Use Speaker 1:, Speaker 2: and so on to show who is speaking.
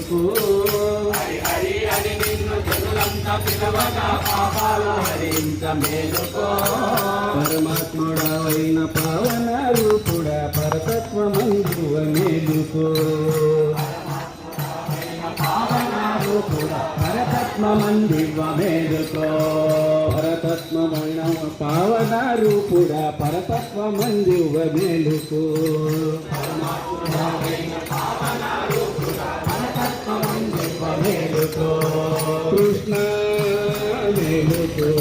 Speaker 1: మేలుకో
Speaker 2: హరి హరి అని నిన్ను జనులంతా పిలవగా పాపాలు హరించ మేలుకో
Speaker 1: పరమాత్ముడవైన పావన రూపుడా పరతత్వమందువ మేలుకో పరతత్వమందివ మేలుకో పరతత్వమైన పావన రూపుడా పరతత్వమందివ మేలుకో మేలుకో కృష్ణ మేలుకో